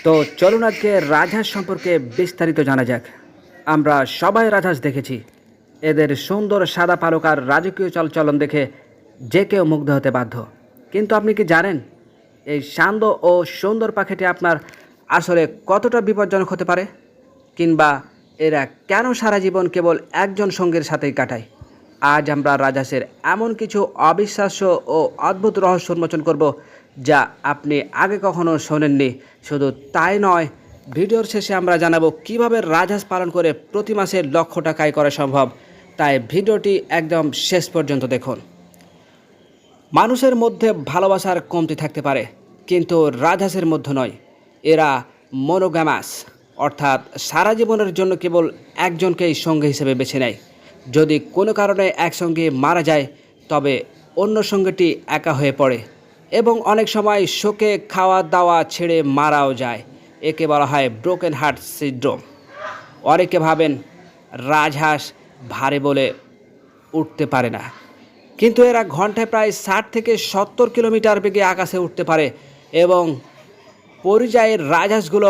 তো চলুন আজকে রাজহাঁস সম্পর্কে বিস্তারিত জানা যাক। আমরা সবাই রাজহাঁস দেখেছি। এদের সুন্দর সাদা পালক আর রাজকীয় চালচলন দেখে যে কেউ মুগ্ধ হতে বাধ্য। কিন্তু আপনি কি জানেন এই শান্ত ও সুন্দর পাখিটি আপনার আসলে কতটা বিপজ্জনক হতে পারে? কিংবা এরা কেন সারা জীবন কেবল একজন সঙ্গীর সাথেই কাটায়? আজ আমরা রাজহাঁসের এমন কিছু অবিশ্বাস্য ও অদ্ভুত রহস্য উন্মোচন করব যা আপনি আগে কখনো শোনেননি। শুধু তাই নয়, ভিডিওর শেষে আমরা জানাবো কিভাবে রাজহাঁস পালন করে প্রতি মাসে লক্ষ টাকা আয় করা সম্ভব। তাই ভিডিওটি একদম শেষ পর্যন্ত দেখুন। মানুষের মধ্যে ভালোবাসার কমতি থাকতে পারে, কিন্তু রাজহাঁসের মধ্যে নয়। এরা মনোগ্যামাস, অর্থাৎ সারা জীবনের জন্য কেবল একজনকেই সঙ্গী হিসেবে বেছে নেয়। যদি কোনো কারণে একসঙ্গে মারা যায়, তবে অন্য সঙ্গীটি একা হয়ে পড়ে এবং অনেক সময় শোকে খাওয়া দাওয়া ছেড়ে মারাও যায়। একে বলা হয় ব্রোকেন হার্ট সিনড্রোম। অনেকে ভাবেন রাজহাঁস ভারী বলে উঠতে পারে না, কিন্তু এরা ঘন্টায় প্রায় 60 থেকে 70 কিলোমিটার বেগে আকাশে উঠতে পারে এবং পরিযায়ী রাজহাঁসগুলো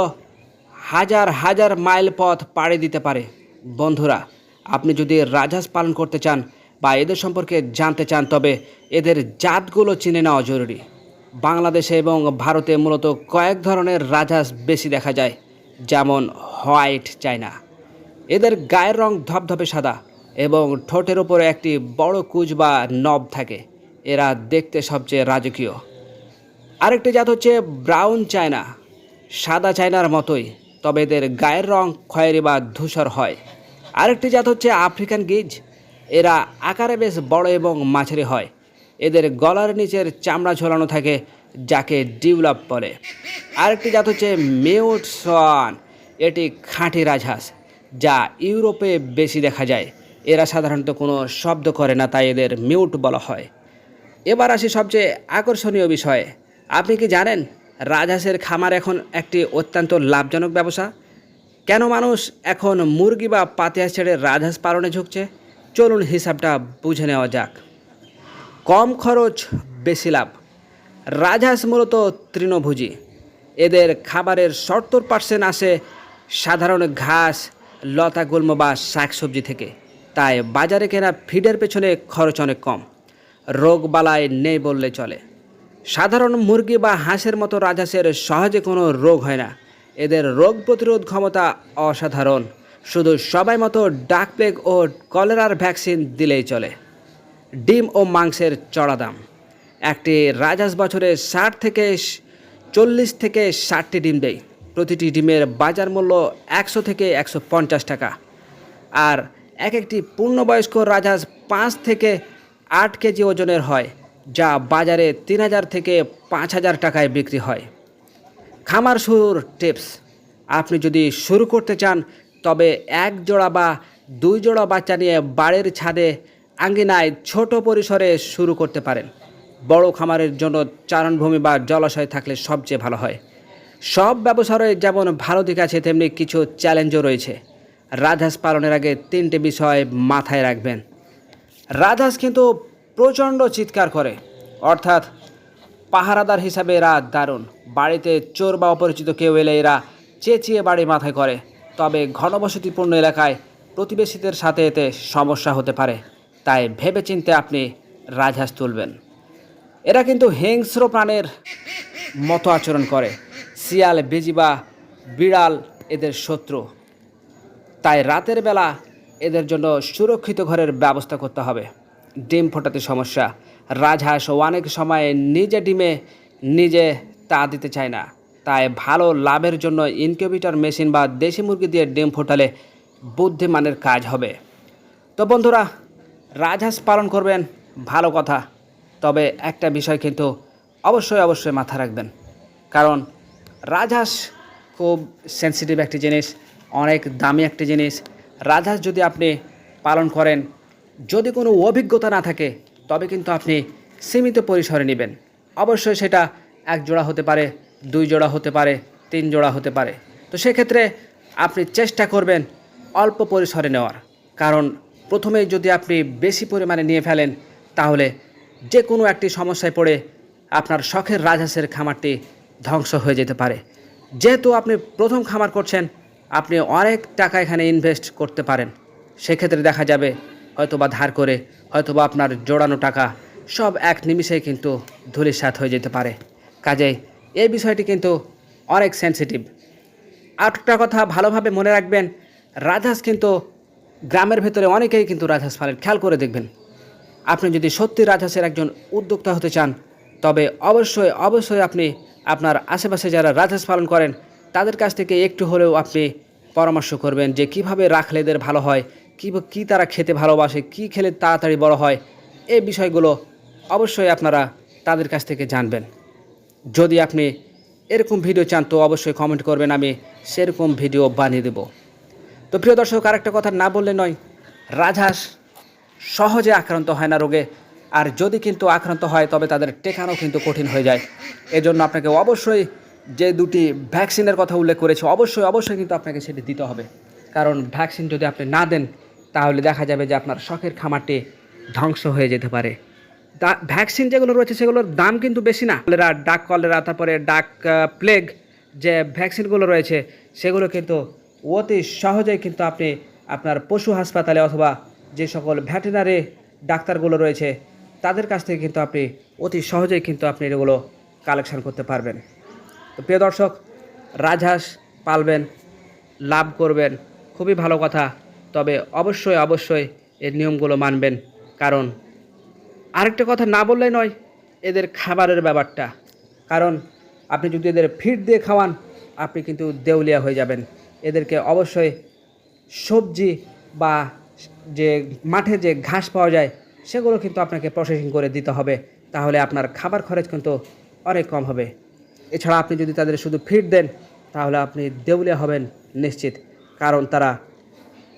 হাজার হাজার মাইল পথ পাড়ি দিতে পারে। বন্ধুরা, আপনি যদি রাজহাঁস পালন করতে চান বা এদের সম্পর্কে জানতে চান, তবে এদের জাতগুলো চিনে নেওয়া জরুরি। বাংলাদেশে এবং ভারতে মূলত কয়েক ধরনের রাজহাঁস বেশি দেখা যায়, যেমন হোয়াইট চায়না। এদের গায়ের রং ধপধপে সাদা এবং ঠোঁটের ওপরে একটি বড় কুঁজ বা নব থাকে। এরা দেখতে সবচেয়ে রাজকীয়। আরেকটি জাত হচ্ছে ব্রাউন চায়না, সাদা চায়নার মতোই, তবে এদের গায়ের রং খয়েরি বা ধূসর হয়। আরেকটি জাত হচ্ছে আফ্রিকান গিজ। এরা আকারে বেশ বড় এবং মাঝারি হয়। এদের গলার নিচের চামড়া ঝোলানো থাকে, যাকে ডিউলাপ বলে। আরেকটি জাত হচ্ছে মিউট সোয়ান। এটি খাঁটি রাজহাঁস, যা ইউরোপে বেশি দেখা যায়। এরা সাধারণত কোনো শব্দ করে না, তাই এদের মিউট বলা হয়। এবার আসি সবচেয়ে আকর্ষণীয় বিষয়ে। আপনি কি জানেন রাজহাঁসের খামার এখন একটি অত্যন্ত লাভজনক ব্যবসা? কেন মানুষ এখন মুরগি বা পাতিহাঁস ছেড়ে রাজহাঁস পালনে ঝুঁকছে? চলুন হিসাবটা বুঝে নেওয়া যাক। কম খরচ, বেশি লাভ। রাজহাঁস মূলত তৃণভোজী। এদের খাবারের 70% আসে সাধারণ ঘাস, লতা গুল্ম বা শাকসবজি থেকে। তাই বাজারে কেনা ফিডের পেছনে খরচ অনেক কম। রোগ বালাই নেই বললে চলে। সাধারণ মুরগি বা হাঁসের মতো রাজহাঁসের সহজে কোনো রোগ হয় না। এদের রোগ প্রতিরোধ ক্ষমতা অসাধারণ। শুধু সবাই মতো ডাক প্লেগ ও কলেরার ভ্যাকসিন দিলেই চলে। ডিম ও মাংসের চড়া দাম। একটি রাজহাঁস বছরে 40 থেকে 60টি ডিম দেয়। প্রতিটি ডিমের বাজার মূল্য 100 থেকে 150 টাকা। আর একটি পূর্ণবয়স্ক রাজহাঁস 5 থেকে 8 কেজি ওজনের হয়, যা বাজারে 3000 থেকে 5000 টাকায় বিক্রি হয়। খামার শুরুর টিপস। আপনি যদি শুরু করতে চান, তবে 1 জোড়া বা 2 জোড়া বাচ্চা নিয়ে বাড়ির ছাদে আঙ্গিনায় ছোট পরিসরে শুরু করতে পারেন। বড় খামারের জন্য চারণভূমি বা জলাশয় থাকলে সবচেয়ে ভালো হয়। সব ব্যবসায় যেমন ভালো দিক আছে, তেমনি কিছু চ্যালেঞ্জও রয়েছে। রাজহাঁস পালনের আগে 3টে বিষয় মাথায় রাখবেন। রাজহাঁস কিন্তু প্রচণ্ড চিৎকার করে, অর্থাৎ পাহারাদার হিসাবে এরা দারুণ। বাড়িতে চোর বা অপরিচিত কেউ এলে এরা চেঁচিয়ে বাড়ি মাথায় করে। তবে ঘনবসতিপূর্ণ এলাকায় প্রতিবেশীদের সাথে এতে সমস্যা হতে পারে, তাই ভেবেচিন্তে আপনি রাজহাঁস তুলবেন। এরা কিন্তু হিংস্র প্রাণের মতো আচরণ করে। শিয়াল, বেজি বা বিড়াল এদের শত্রু। তাই রাতের বেলা এদের জন্য সুরক্ষিত ঘরের ব্যবস্থা করতে হবে। ডিম ফোটাতে সমস্যা। রাজহাঁস অনেক সময় ডিমে নিজে তা দিতে চায় না। তাই ভালো লাভের জন্য ইনকিউবেটর মেশিন বা দেশি মুরগি দিয়ে ডিম ফোটালে বুদ্ধিমানের কাজ হবে। তো বন্ধুরা, রাজহাঁস পালন করবেন, ভালো কথা। তবে একটা বিষয় কিন্তু অবশ্যই মাথায় রাখবেন, কারণ রাজহাঁস খুব সেনসিটিভ একটি জিনিস, অনেক দামি একটি জিনিস। রাজহাঁস যদি আপনি পালন করেন, যদি কোনো অভিজ্ঞতা না থাকে, তবে কিন্তু আপনি সীমিত পরিসরে নেবেন। অবশ্যই সেটা 1 জোড়া হতে পারে, 2 জোড়া হতে পারে, 3 জোড়া হতে পারে। তো সেক্ষেত্রে আপনি চেষ্টা করবেন অল্প পরিসরে নেওয়ার, কারণ প্রথমেই যদি আপনি বেশি পরিমাণে নিয়ে ফেলেন, তাহলে যে কোনো একটি সমস্যায় পড়ে আপনার শখের রাজহাঁসের খামারটি ধ্বংস হয়ে যেতে পারে। যেহেতু আপনি প্রথম খামার করছেন, আপনি অনেক টাকা এখানে ইনভেস্ট করতে পারেন। সেক্ষেত্রে দেখা যাবে হয়তোবা ধার করে, হয়তোবা আপনার জোড়ানো টাকা সব এক নিমিষেই কিন্তু ধূলিসাৎ হয়ে যেতে পারে। কাজেই এই বিষয়টি কিন্তু অনেক সেনসিটিভ। আরেকটা কথা ভালোভাবে মনে রাখবেন, রাজহাঁস কিন্তু গ্রামের ভেতরে অনেকেই কিন্তু রাজহাঁস পালেন। খেয়াল করে দেখবেন, আপনি যদি সত্যি রাজহাঁসের একজন উদ্যোক্তা হতে চান, তবে অবশ্যই আপনি আপনার আশেপাশে যারা রাজহাঁস পালন করেন তাদের কাছ থেকে একটু হলেও আপনি পরামর্শ করবেন যে কিভাবে রাখলে এদের ভালো হয়, কী তারা খেতে ভালোবাসে, কি খেলে তাড়াতাড়ি বড় হয়। এই বিষয়গুলো অবশ্যই আপনারা তাদের কাছ থেকে জানবেন। যদি আপনি এরকম ভিডিও চান তো অবশ্যই কমেন্ট করবেন, আমি সেরকম ভিডিও বানিয়ে দেব। তো প্রিয় দর্শক, আরেকটা কথা না বললে নয়, রাজহাঁস সহজে আক্রান্ত হয় না রোগে, আর যদি কিন্তু আক্রান্ত হয় তবে তাদের টেকানো কিন্তু কঠিন হয়ে যায়। এজন্য আপনাকে অবশ্যই যে দুটি ভ্যাকসিনের কথা উল্লেখ করেছি অবশ্যই কিন্তু আপনাকে সেটি দিতে হবে। কারণ ভ্যাকসিন যদি আপনি না দেন তাহলে দেখা যাবে যে আপনার শখের খামারটি ধ্বংস হয়ে যেতে পারে। ভ্যাকসিন যেগুলো রয়েছে সেগুলোর দাম কিন্তু বেশি না। ডাক কলেরা, তারপরে ডাক প্লেগ, যে ভ্যাকসিনগুলো রয়েছে সেগুলো কিন্তু অতি সহজেই কিন্তু আপনি আপনার পশু হাসপাতালে অথবা যে সকল ভেটেরিনারি ডাক্তারগুলো রয়েছে তাদের কাছ থেকে কিন্তু আপনি অতি সহজেই কিন্তু আপনি এগুলো কালেকশন করতে পারবেন। তো প্রিয় দর্শক, রাজহাঁস পালবেন, লাভ করবেন, খুবই ভালো কথা। তবে অবশ্যই এর নিয়মগুলো মানবেন। কারণ আরেকটা কথা না বললেই নয়, এদের খাবারের ব্যাপারটা। কারণ আপনি যদি এদের ফিড দিয়ে খাওয়ান আপনি কিন্তু দেউলিয়া হয়ে যাবেন। এদেরকে অবশ্যই সবজি বা যে মাঠে যে ঘাস পাওয়া যায় সেগুলো কিন্তু আপনাকে প্রসেসিং করে দিতে হবে। তাহলে আপনার খাবার খরচ কিন্তু অনেক কম হবে। এছাড়া আপনি যদি তাদের শুধু ফিড দেন তাহলে আপনি দেউলিয়া হবেন নিশ্চিত। কারণ তারা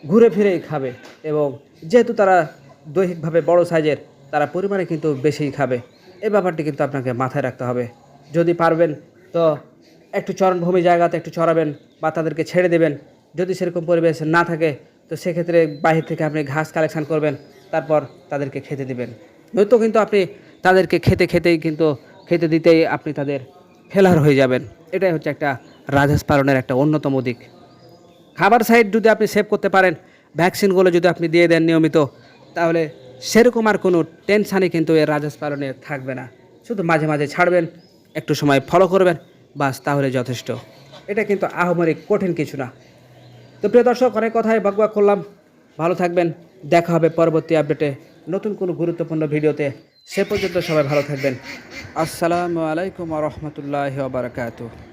ঘুরে ফিরেই খাবে, এবং যেহেতু তারা দৈহিকভাবে বড় সাইজের, তারা পরিমাণে কিন্তু বেশিই খাবে। এই ব্যাপারটি কিন্তু আপনাকে মাথায় রাখতে হবে। যদি পারবেন তো একটু চরণভূমি জায়গাতে একটু চড়াবেন বা তাদেরকে ছেড়ে দেবেন। যদি সেরকম পরিবেশ না থাকে তো সেক্ষেত্রে বাহির থেকে আপনি ঘাস কালেকশন করবেন, তারপর তাদেরকে খেতে দেবেন। নয়তো কিন্তু আপনি তাদেরকে খেতে দিতেই আপনি তাদের ফেলার হয়ে যাবেন। এটাই হচ্ছে একটা রাজহাঁস পালনের একটা অন্যতম দিক। খাবার সাইড যদি আপনি সেভ করতে পারেন, ভ্যাকসিনগুলো যদি আপনি দিয়ে দেন নিয়মিত, তাহলে সেরকম আর কোনো টেনশানই কিন্তু এর রাজহাঁস পালনে থাকবে না। শুধু মাঝে মাঝে ছাড়বেন, একটু সময় ফলো করবেন, বাস তাহলে যথেষ্ট। এটা কিন্তু আহামরি কঠিন কিছু না। তো প্রিয় দর্শক, অনেক কথাই বকবক করলাম। ভালো থাকবেন, দেখা হবে পরবর্তী আপডেটে নতুন কোনো গুরুত্বপূর্ণ ভিডিওতে। সে পর্যন্ত সবাই ভালো থাকবেন। আসসালামু আলাইকুম ওয়া রাহমাতুল্লাহি ওয়া বারাকাতুহু।